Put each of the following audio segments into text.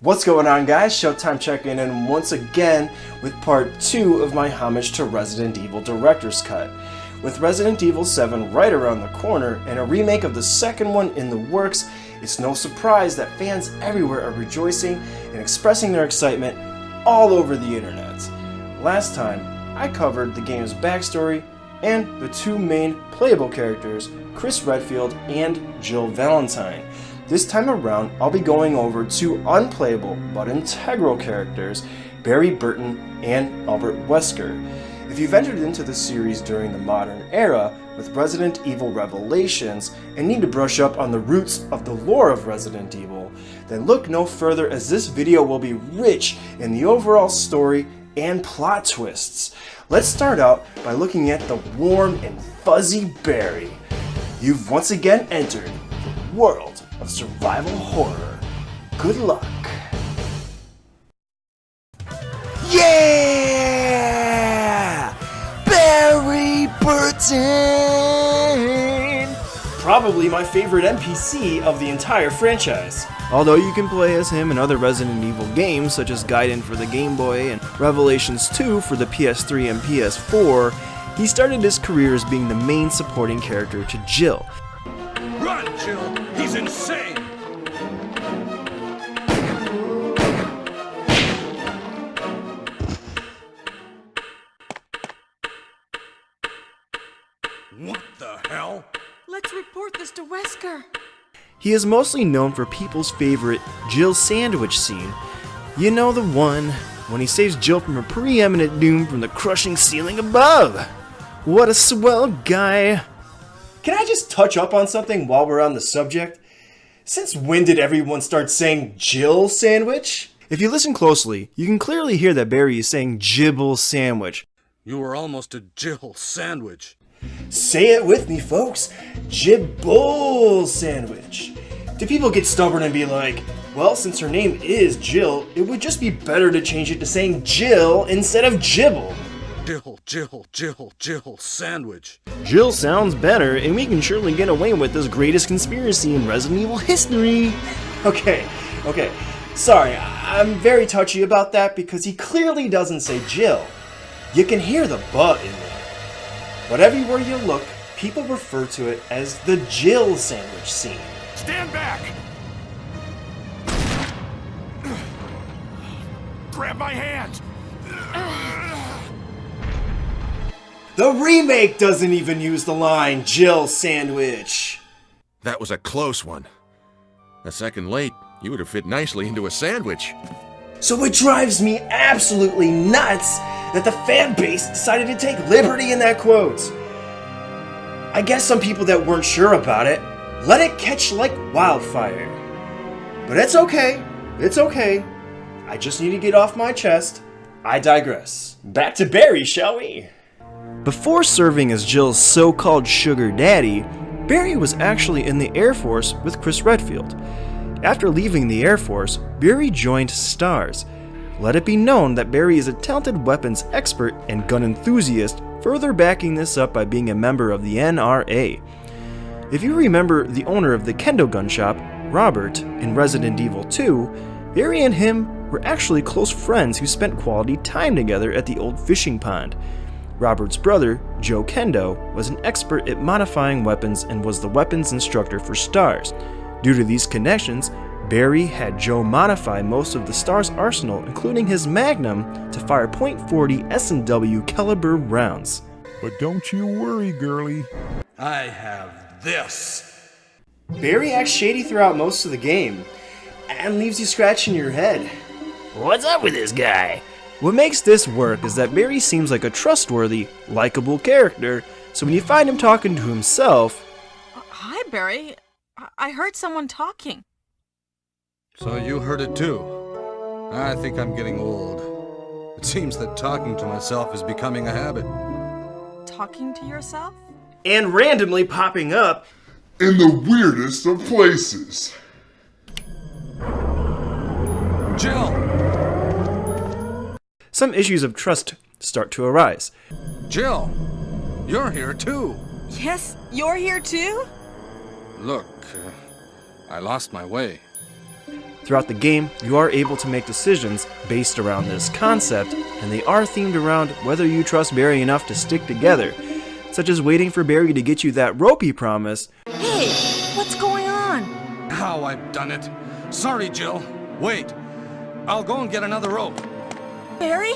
What's going on, guys? Sjotyme checking in once again with part 2 of my Homage to Resident Evil Director's Cut. With Resident Evil 7 right around the corner and a remake of the second one in the works, it's no surprise that fans everywhere are rejoicing and expressing their excitement all over the internet. Last time, I covered the game's backstory and the two main playable characters, Chris Redfield and Jill Valentine. This time around, I'll be going over two unplayable but integral characters, Barry Burton and Albert Wesker. If you've entered into the series during the modern era with Resident Evil Revelations and need to brush up on the roots of the lore of Resident Evil, then look no further as this video will be rich in the overall story and plot twists. Let's start out by looking at the warm and fuzzy Barry. You've once again entered the world of survival horror. Good luck. Yeah! Barry Burton! Probably my favorite NPC of the entire franchise. Although you can play as him in other Resident Evil games such as Gaiden for the Game Boy and Revelations 2 for the PS3 and PS4, he started his career as being the main supporting character to Jill. Run, Jill! He's insane! What the hell? Let's report this to Wesker. He is mostly known for people's favorite Jill sandwich scene. You know, the one when he saves Jill from a preeminent doom from the crushing ceiling above. What a swell guy. Can I just touch up on something while we're on the subject? Since when did everyone start saying Jill sandwich? If you listen closely, you can clearly hear that Barry is saying Jibble sandwich. You were almost a Jill sandwich. Say it with me, folks. Jibble sandwich. Do people get stubborn and be like, well, since her name is Jill, it would just be better to change it to saying Jill instead of Jibble? Jill sandwich. Jill sounds better, and we can surely get away with this greatest conspiracy in Resident Evil history. Okay. Sorry, I'm very touchy about that because he clearly doesn't say Jill. You can hear the but in there. But everywhere you look, people refer to it as the Jill sandwich scene. Stand back! Grab my hand! The remake doesn't even use the line Jill sandwich. That was a close one. A second late, you would have fit nicely into a sandwich. So it drives me absolutely nuts that the fan base decided to take liberty in that quote. I guess some people that weren't sure about it let it catch like wildfire. But it's okay. I just need to get off my chest. I digress. Back to Barry, shall we? Before serving as Jill's so-called sugar daddy, Barry was actually in the Air Force with Chris Redfield. After leaving the Air Force, Barry joined STARS. Let it be known that Barry is a talented weapons expert and gun enthusiast, further backing this up by being a member of the NRA. If you remember the owner of the Kendo gun shop, Robert, in Resident Evil 2, Barry and him were actually close friends who spent quality time together at the old fishing pond. Robert's brother, Joe Kendo, was an expert at modifying weapons and was the weapons instructor for STARS. Due to these connections, Barry had Joe modify most of the STARS arsenal, including his Magnum, to fire .40 S&W caliber rounds. But don't you worry, girlie. I have this. Barry acts shady throughout most of the game and leaves you scratching your head. What's up with this guy? What makes this work is that Barry seems like a trustworthy, likable character, so when you find him talking to himself... Hi, Barry. I heard someone talking. So you heard it too. I think I'm getting old. It seems that talking to myself is becoming a habit. Talking to yourself? And randomly popping up In the weirdest of places. Jill! Some issues of trust start to arise. Jill! You're here too! Yes, you're here too? Look, I lost my way. Throughout the game, you are able to make decisions based around this concept, and they are themed around whether you trust Barry enough to stick together, such as waiting for Barry to get you that rope he promised. Hey, what's going on? How I've done it. Sorry, Jill. Wait. I'll go and get another rope. Barry?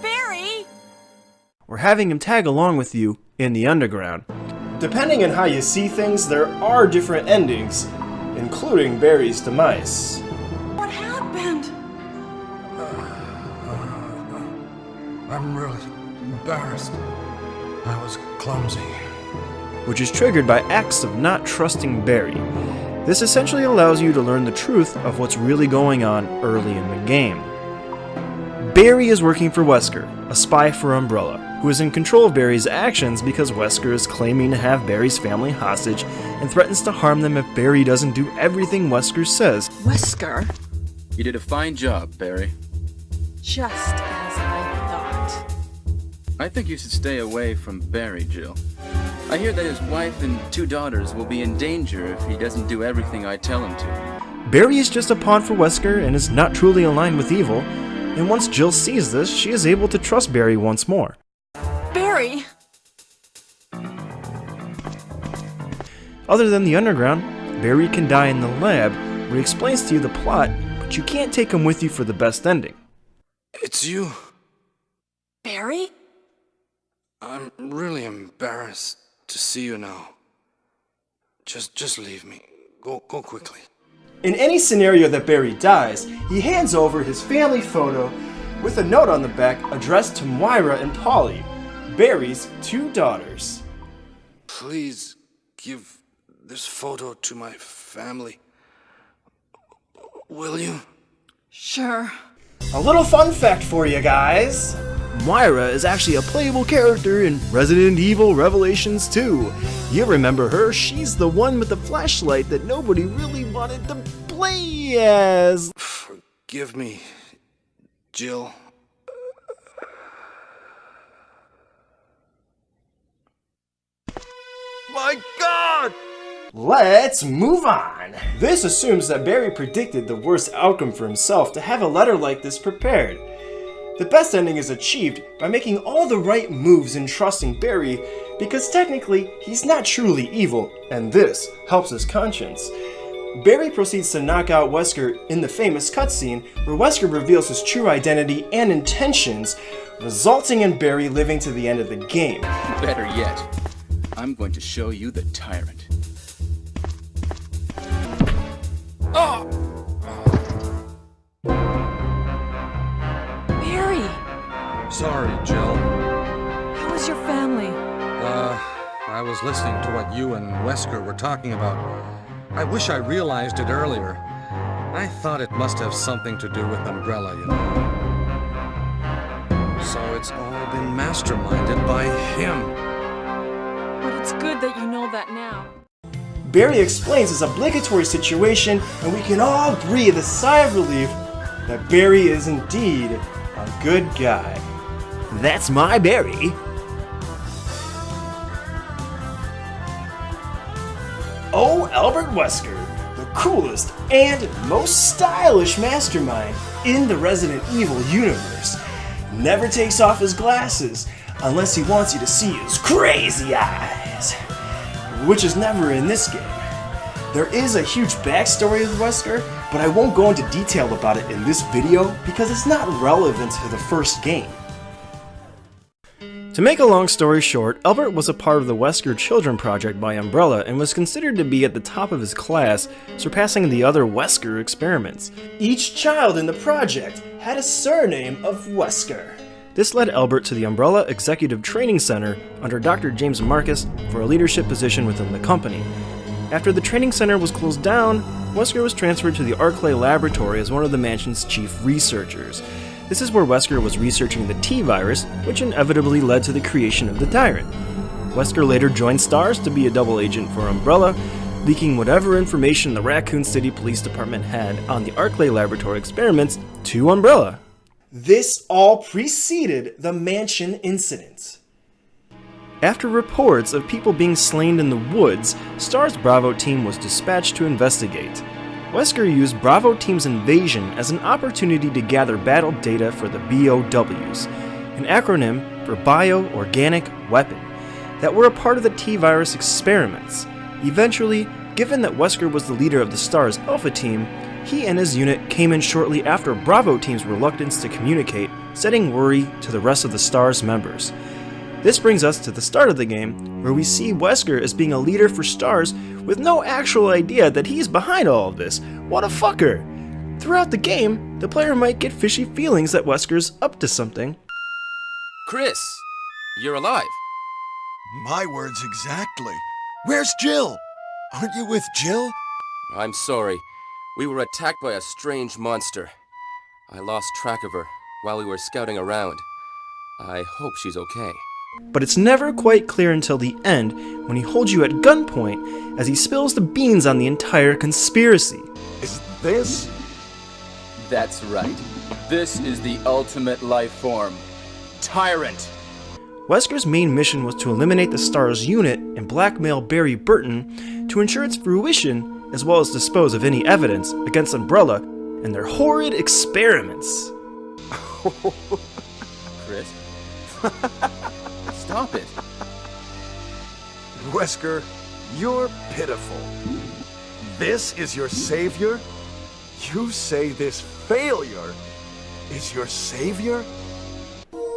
Barry? Or having him tag along with you in the underground. Depending on how you see things, there are different endings, including Barry's demise. What happened? I'm really embarrassed. I was clumsy. Which is triggered by acts of not trusting Barry. This essentially allows you to learn the truth of what's really going on early in the game. Barry is working for Wesker, a spy for Umbrella, who is in control of Barry's actions because Wesker is claiming to have Barry's family hostage and threatens to harm them if Barry doesn't do everything Wesker says. Wesker? You did a fine job, Barry. Just as I thought. I think you should stay away from Barry, Jill. I hear that his wife and 2 daughters will be in danger if he doesn't do everything I tell him to. Barry is just a pawn for Wesker and is not truly aligned with evil, and once Jill sees this, she is able to trust Barry once more. Barry? Other than the underground, Barry can die in the lab, where he explains to you the plot, but you can't take him with you for the best ending. It's you. Barry? I'm really embarrassed to see you now. Just leave me. Go quickly. In any scenario that Barry dies, he hands over his family photo with a note on the back addressed to Moira and Polly, Barry's 2 daughters. Please give this photo to my family. Will you? Sure. A little fun fact for you guys. Moira is actually a playable character in Resident Evil Revelations 2. You remember her, she's the one with the flashlight that nobody really wanted to play as. Forgive me, Jill. My God! Let's move on. This assumes that Barry predicted the worst outcome for himself to have a letter like this prepared. The best ending is achieved by making all the right moves and trusting Barry, because technically he's not truly evil, and this helps his conscience. Barry proceeds to knock out Wesker in the famous cutscene where Wesker reveals his true identity and intentions, resulting in Barry living to the end of the game. Better yet, I'm going to show you the tyrant. Barry! Sorry, Jill. How is your family? I was listening to what you and Wesker were talking about. I wish I realized it earlier. I thought it must have something to do with Umbrella, you know. So it's all been masterminded by him. But it's good that you know that now. Barry explains his obligatory situation, and we can all breathe a sigh of relief that Barry is indeed a good guy. That's my Barry. Oh, Albert Wesker, the coolest and most stylish mastermind in the Resident Evil universe, never takes off his glasses unless he wants you to see his crazy eyes, which is never in this game. There is a huge backstory of Wesker, but I won't go into detail about it in this video because it's not relevant to the first game. To make a long story short, Albert was a part of the Wesker Children Project by Umbrella and was considered to be at the top of his class, surpassing the other Wesker experiments. Each child in the project had a surname of Wesker. This led Albert to the Umbrella Executive Training Center under Dr. James Marcus for a leadership position within the company. After the training center was closed down, Wesker was transferred to the Arclay Laboratory as one of the mansion's chief researchers. This is where Wesker was researching the T-virus, which inevitably led to the creation of the Tyrant. Wesker later joined STARS to be a double agent for Umbrella, leaking whatever information the Raccoon City Police Department had on the Arclay Laboratory experiments to Umbrella. This all preceded the mansion incident. After reports of people being slain in the woods, STAR's Bravo team was dispatched to investigate. Wesker used Bravo Team's invasion as an opportunity to gather battle data for the BOWs, an acronym for Bio-Organic Weapon, that were a part of the T-Virus experiments. Eventually, given that Wesker was the leader of the STARS Alpha Team, he and his unit came in shortly after Bravo Team's reluctance to communicate, setting worry to the rest of the STARS members. This brings us to the start of the game, where we see Wesker as being a leader for STARS with no actual idea that he's behind all of this. What a fucker! Throughout the game, the player might get fishy feelings that Wesker's up to something. Chris, you're alive. My words exactly. Where's Jill? Aren't you with Jill? I'm sorry. We were attacked by a strange monster. I lost track of her while we were scouting around. I hope she's okay. But it's never quite clear until the end when he holds you at gunpoint as he spills the beans on the entire conspiracy. Is this? That's right. This is the ultimate life form. Tyrant. Wesker's main mission was to eliminate the STARS unit and blackmail Barry Burton to ensure its fruition, as well as dispose of any evidence against Umbrella and their horrid experiments. Chris? Stop it. Wesker, you're pitiful. This is your savior? You say this failure is your savior?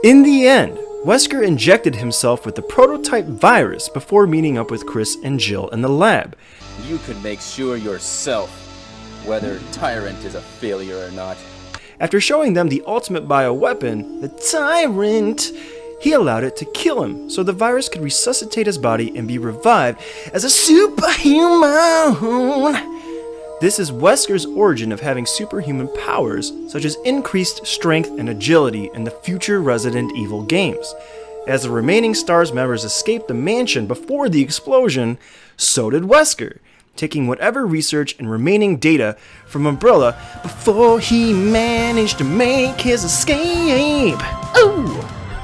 In the end, Wesker injected himself with the prototype virus before meeting up with Chris and Jill in the lab. You can make sure yourself whether Tyrant is a failure or not. After showing them the ultimate bioweapon, the Tyrant, he allowed it to kill him so the virus could resuscitate his body and be revived as a superhuman. This is Wesker's origin of having superhuman powers, such as increased strength and agility in the future Resident Evil games. As the remaining STARS members escaped the mansion before the explosion, so did Wesker, taking whatever research and remaining data from Umbrella before he managed to make his escape. Ooh!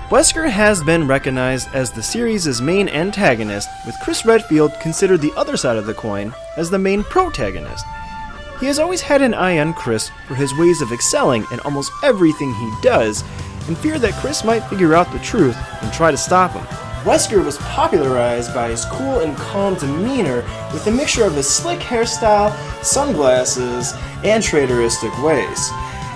Wesker has been recognized as the series' main antagonist, with Chris Redfield considered the other side of the coin as the main protagonist. He has always had an eye on Chris for his ways of excelling in almost everything he does, and feared that Chris might figure out the truth and try to stop him. Wesker was popularized by his cool and calm demeanor with a mixture of his slick hairstyle, sunglasses, and traitoristic ways.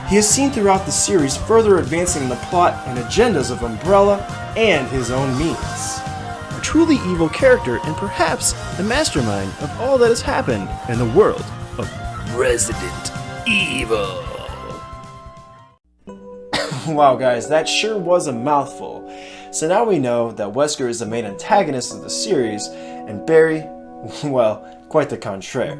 He is seen throughout the series further advancing the plot and agendas of Umbrella and his own means. A truly evil character and perhaps the mastermind of all that has happened in the world of Resident Evil. Wow guys, that sure was a mouthful. So now we know that Wesker is the main antagonist of the series, and Barry, well, quite the contraire.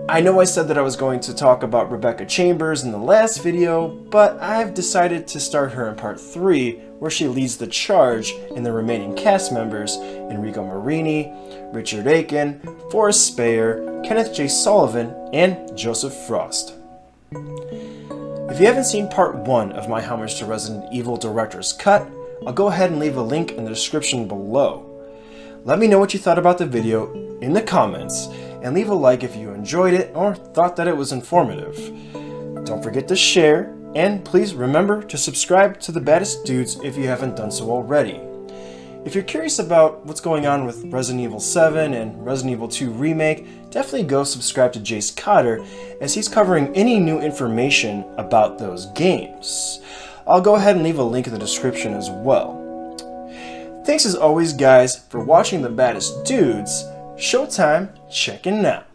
I know I said that I was going to talk about Rebecca Chambers in the last video, but I've decided to start her in part 3, where she leads the charge in the remaining cast members, Enrico Marini, Richard Aiken, Forrest Speyer, Kenneth J. Sullivan, and Joseph Frost. If you haven't seen part 1 of my Homage to Resident Evil Director's Cut, I'll go ahead and leave a link in the description below. Let me know what you thought about the video in the comments, and leave a like if you enjoyed it or thought that it was informative. Don't forget to share, and please remember to subscribe to The Baddest Dudes if you haven't done so already. If you're curious about what's going on with Resident Evil 7 and Resident Evil 2 Remake, definitely go subscribe to Jace Cotter, as he's covering any new information about those games. I'll go ahead and leave a link in the description as well. Thanks as always guys for watching The Baddest Dudes. Sjotyme checking out.